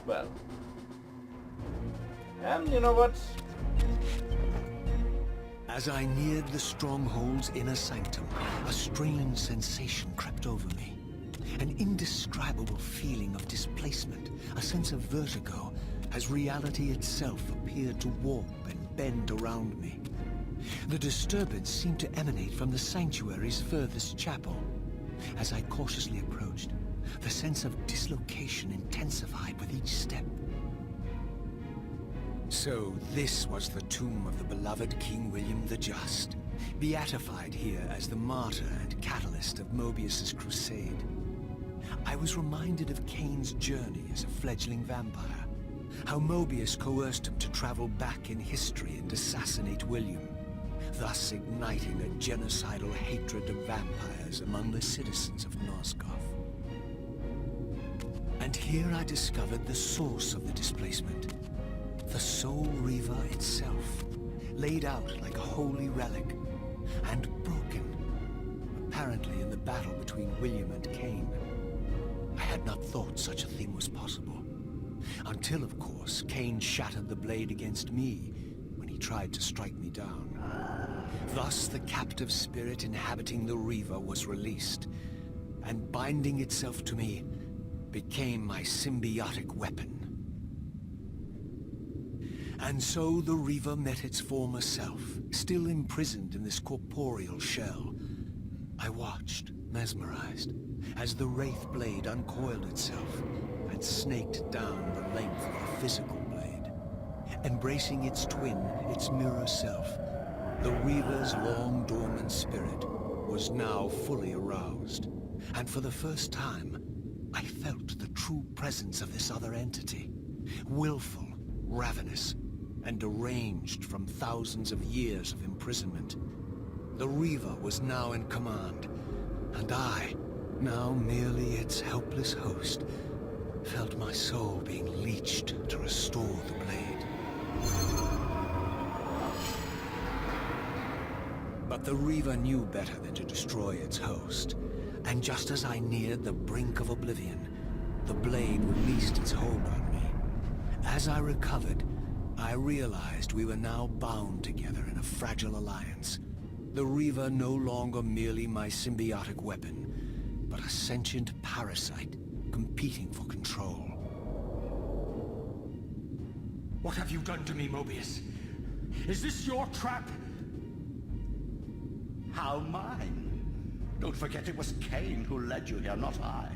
well. And you know what? As I neared the Stronghold's inner sanctum, a strange sensation crept over me. An indescribable feeling of displacement, a sense of vertigo, as reality itself appeared to warp and bend around me. The disturbance seemed to emanate from the sanctuary's furthest chapel. As I cautiously approached, the sense of dislocation intensified with each step. So this was the tomb of the beloved King William the Just, beatified here as the martyr and catalyst of Mobius's crusade. I was reminded of Kane's journey as a fledgling vampire, how Mobius coerced him to travel back in history and assassinate William, thus igniting a genocidal hatred of vampires among the citizens of Nosgoth. And here I discovered the source of the displacement. The Soul Reaver itself, laid out like a holy relic, and broken, apparently in the battle between William and Kane. I had not thought such a thing was possible. Until, of course, Kane shattered the blade against me when he tried to strike me down. Thus, the captive spirit inhabiting the Reaver was released, and binding itself to me became my symbiotic weapon. And so the Reaver met its former self, still imprisoned in this corporeal shell. I watched, mesmerized, as the Wraith blade uncoiled itself and snaked down the length of the physical blade. Embracing its twin, its mirror self, the Reaver's long-dormant spirit was now fully aroused. And for the first time, I felt the true presence of this other entity. Willful, ravenous, and deranged from thousands of years of imprisonment. The Reaver was now in command, and I, now merely its helpless host, felt my soul being leached to restore the blade. But the Reaver knew better than to destroy its host, and just as I neared the brink of oblivion, the blade released its hold on me. As I recovered, I realized we were now bound together in a fragile alliance. The Reaver no longer merely my symbiotic weapon, but a sentient parasite competing for control. What have you done to me, Mobius? Is this your trap? How mine? Don't forget it was Kane who led you here, not I.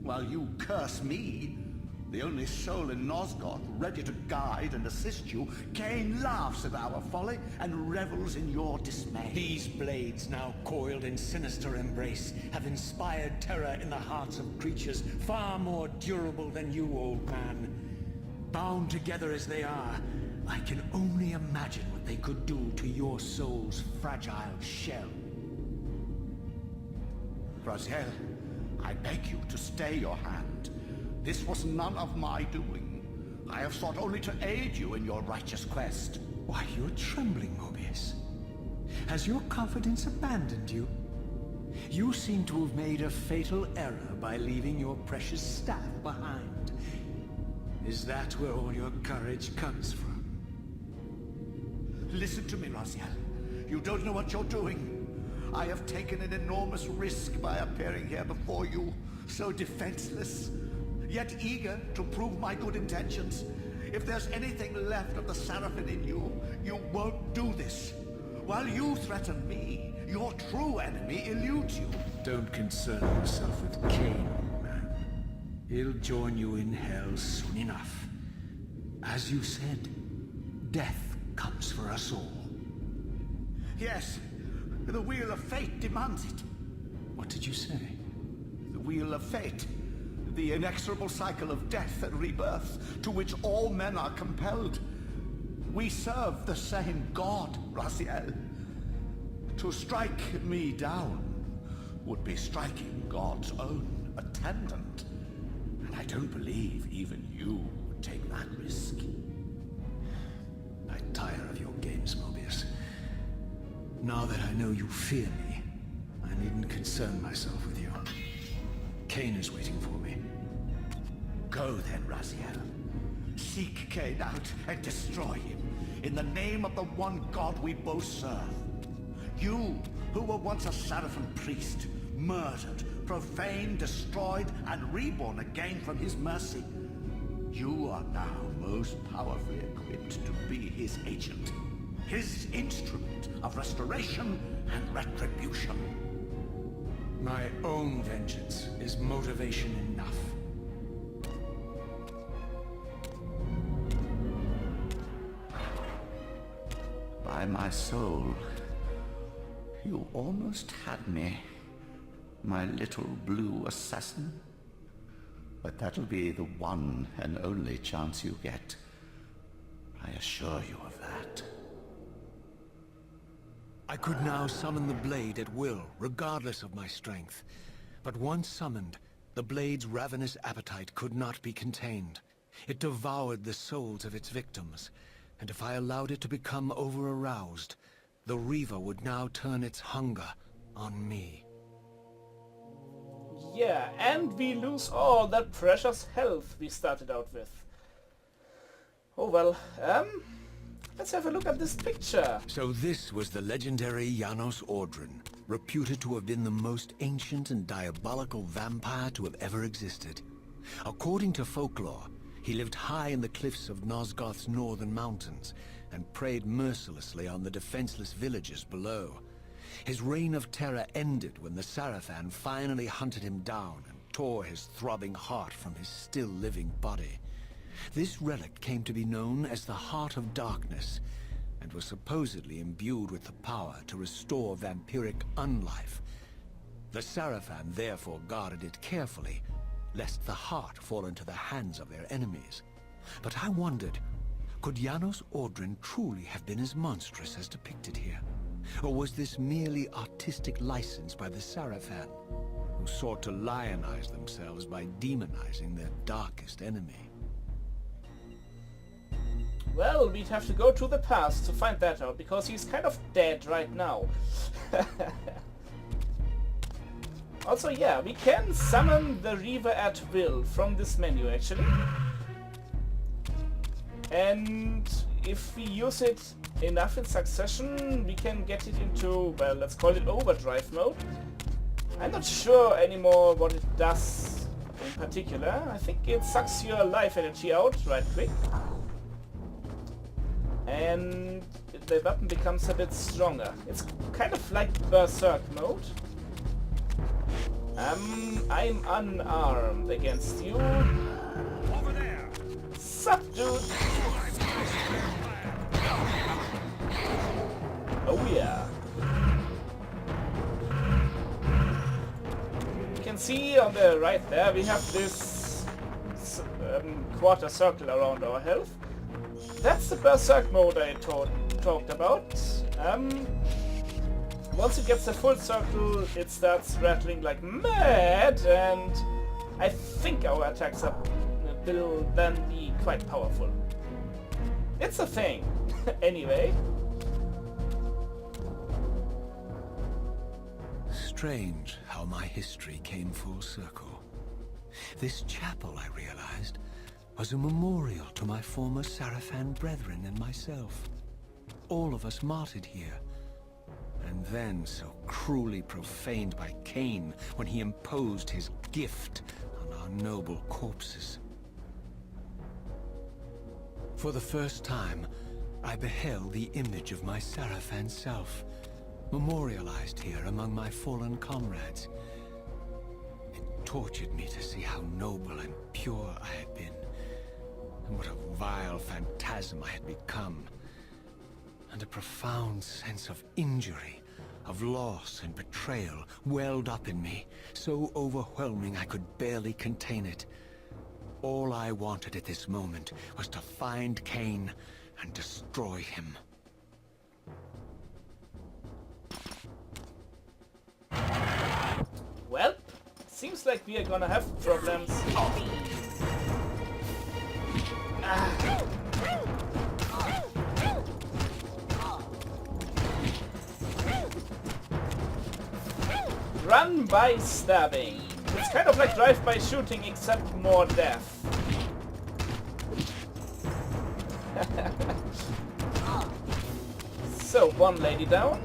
While you curse me, the only soul in Nosgoth ready to guide and assist you, Kane laughs at our folly and revels in your dismay. These blades, now coiled in sinister embrace, have inspired terror in the hearts of creatures far more durable than you, old man. Bound together as they are, I can only imagine what they could do to your soul's fragile shell. Raziel, I beg you to stay your hand. This was none of my doing. I have sought only to aid you in your righteous quest. Why, you're trembling, Mobius. Has your confidence abandoned you? You seem to have made a fatal error by leaving your precious staff behind. Is that where all your courage comes from? Listen to me, Raziel. You don't know what you're doing. I have taken an enormous risk by appearing here before you, so defenseless, yet eager to prove my good intentions. If there's anything left of the Sarafan in you, you won't do this. While you threaten me, your true enemy eludes you. Don't concern yourself with Kane, old man. He'll join you in hell soon enough. As you said, death comes for us all. Yes, the Wheel of Fate demands it. What did you say? The Wheel of Fate. The inexorable cycle of death and rebirth to which all men are compelled. We serve the same God, Raziel. To strike me down would be striking God's own attendant. And I don't believe even you would take that risk. I tire of your games, Mobius. Now that I know you fear me, I needn't concern myself with you. Kane is waiting for me. Go then, Raziel. Seek Cain out and destroy him, in the name of the one God we both serve. You, who were once a Sarafan priest, murdered, profaned, destroyed, and reborn again from his mercy. You are now most powerfully equipped to be his agent, his instrument of restoration and retribution. My own vengeance is motivation enough. By my soul, you almost had me, my little blue assassin. But that'll be the one and only chance you get. I assure you of that. I could now summon the blade at will, regardless of my strength. But once summoned, the blade's ravenous appetite could not be contained. It devoured the souls of its victims, and if I allowed it to become over-aroused, the Reaver would now turn its hunger on me. Yeah, and we lose all that precious health we started out with. Oh well, let's have a look at this picture. So this was the legendary Janos Ordren, reputed to have been the most ancient and diabolical vampire to have ever existed. According to folklore, he lived high in the cliffs of Nosgoth's northern mountains and preyed mercilessly on the defenseless villagers below. His reign of terror ended when the Sarafan finally hunted him down and tore his throbbing heart from his still-living body. This relic came to be known as the Heart of Darkness, and was supposedly imbued with the power to restore vampiric unlife. The Sarafan therefore guarded it carefully, lest the heart fall into the hands of their enemies. But I wondered, could Janos Ordren truly have been as monstrous as depicted here? Or was this merely artistic license by the Sarafan, who sought to lionize themselves by demonizing their darkest enemy? Well, we'd have to go to the past to find that out, because he's kind of dead right now. Also, yeah, we can summon the Reaver at will from this menu, actually. And if we use it enough in succession, we can get it into, well, let's call it overdrive mode. I'm not sure anymore what it does in particular. I think it sucks your life energy out right quick. And the weapon becomes a bit stronger. It's kind of like Berserk mode. I'm unarmed against you. Over there! Sup, dude? Oh yeah. You can see on the right there we have this quarter circle around our health. That's the Berserk mode I talked about. Once it gets a full circle, it starts rattling like mad, and I think our attacks will then be quite powerful. It's a thing. Anyway. Strange how my history came full circle. This chapel, I realized, was a memorial to my former Sarafan brethren and myself. All of us martyred here. And then so cruelly profaned by Cain when he imposed his gift on our noble corpses. For the first time, I beheld the image of my Sarafan self, memorialized here among my fallen comrades. It tortured me to see how noble and pure I had been, and what a vile phantasm I had become. And a profound sense of injury, of loss and betrayal welled up in me, so overwhelming I could barely contain it. All I wanted at this moment was to find Cain and destroy him. Well, seems like we are gonna have problems. Run by stabbing. It's kind of like drive-by shooting, except more death. So, one lady down.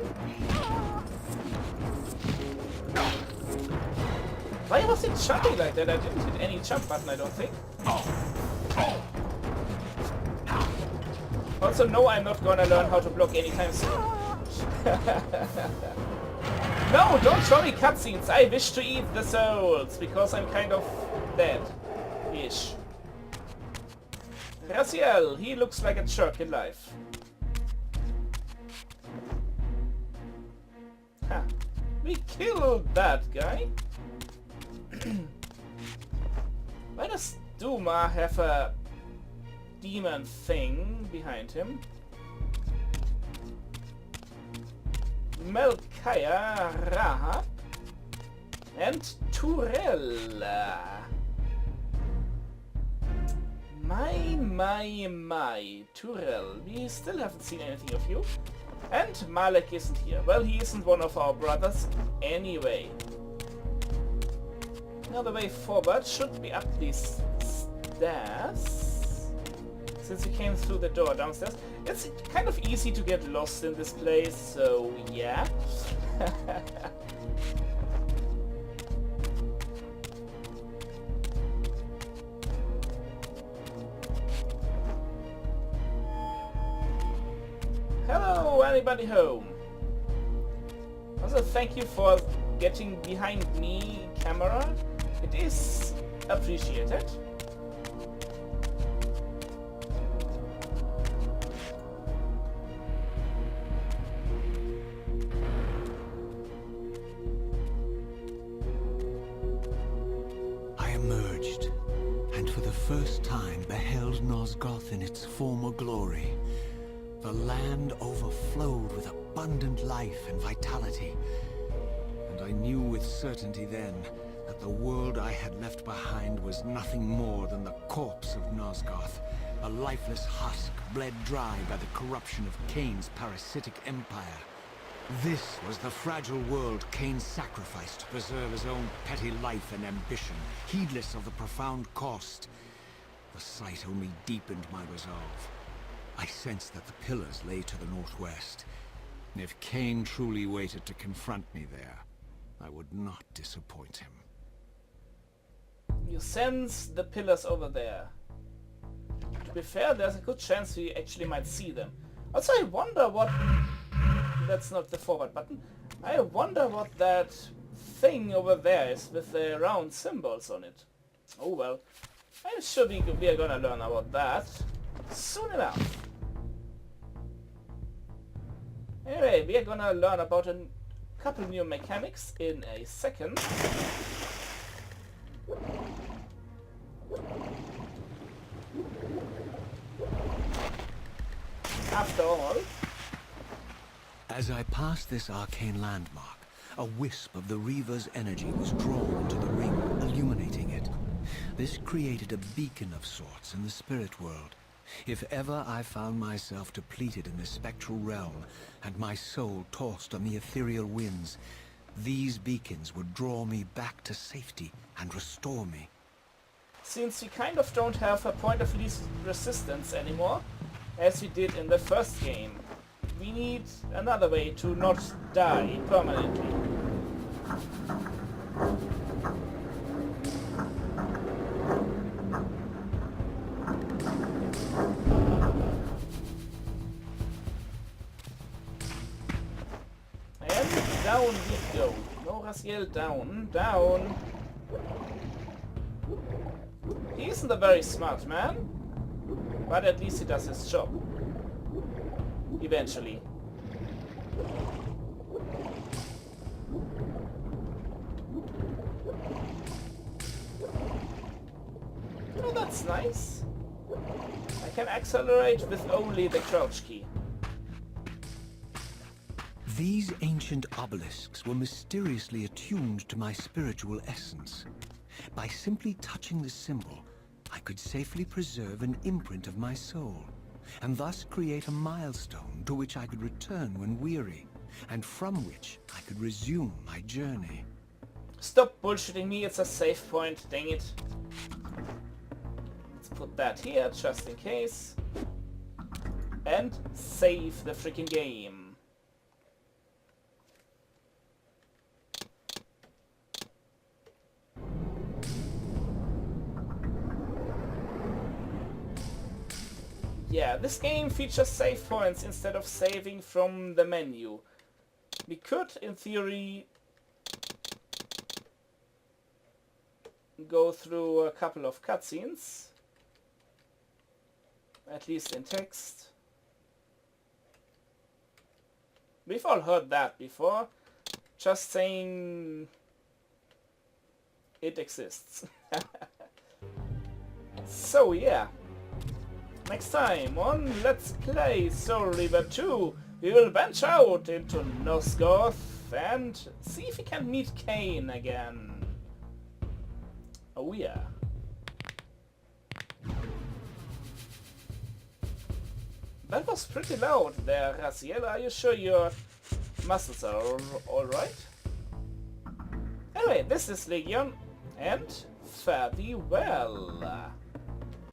Why was it jumping like that? I didn't hit any jump button, I don't think. Also, no, I'm not gonna learn how to block anytime soon. No, don't show me cutscenes. I wish to eat the souls, because I'm kind of dead-ish. Raziel, he looks like a jerk in life. Ha. We killed that guy. Why does Duma have a demon thing behind him? Melkaya, Rahab, and Turel. My, Turel. We still haven't seen anything of you. And Malek isn't here. Well, he isn't one of our brothers anyway. Now the way forward should be up these stairs. Since we came through the door downstairs. It's kind of easy to get lost in this place, so yeah. Hello, anybody home? Also, thank you for getting behind me, camera. It is appreciated. I emerged, and for the first time beheld Nosgoth in its former glory. The land overflowed with abundant life and vitality, and I knew with certainty then that the world I had left behind was nothing more than the corpse of Nosgoth, a lifeless husk bled dry by the corruption of Cain's parasitic empire. This was the fragile world Cain sacrificed to preserve his own petty life and ambition, heedless of the profound cost. The sight only deepened my resolve. I sensed that the pillars lay to the northwest. If Cain truly waited to confront me there, I would not disappoint him. You sense the pillars over there. To be fair, there's a good chance we actually might see them. Also, I wonder what... That's not the forward button. I wonder what that thing over there is with the round symbols on it. Oh well. I'm sure we are gonna learn about that soon enough. Anyway, we are gonna learn about a couple new mechanics in a second. After all. As I passed this arcane landmark, a wisp of the Reaver's energy was drawn into the ring, illuminating it. This created a beacon of sorts in the spirit world. If ever I found myself depleted in the spectral realm, and my soul tossed on the ethereal winds, these beacons would draw me back to safety and restore me. Since we kind of don't have a point of least resistance anymore, as we did in the first game, we need another way to not die permanently. And down we go. No, Raziel, down, down. He isn't a very smart man, but at least he does his job. Eventually. Oh, that's nice. I can accelerate with only the crouch key. These ancient obelisks were mysteriously attuned to my spiritual essence. By simply touching the symbol, I could safely preserve an imprint of my soul, and thus create a milestone to which I could return when weary, and from which I could resume my journey. Stop bullshitting me, it's a safe point, dang it. Let's put that here, just in case. and save the freaking game. Yeah, this game features save points instead of saving from the menu. We could, in theory, go through a couple of cutscenes, at least in text. We've all heard that before, just saying it exists. So yeah, next time on Let's Play Soul Reaver 2, we will venture out into Nosgoth and see if we can meet Cain again. Oh yeah. That was pretty loud there, Raziel. Are you sure your muscles are alright? Anyway, this is Legion, and fare thee well.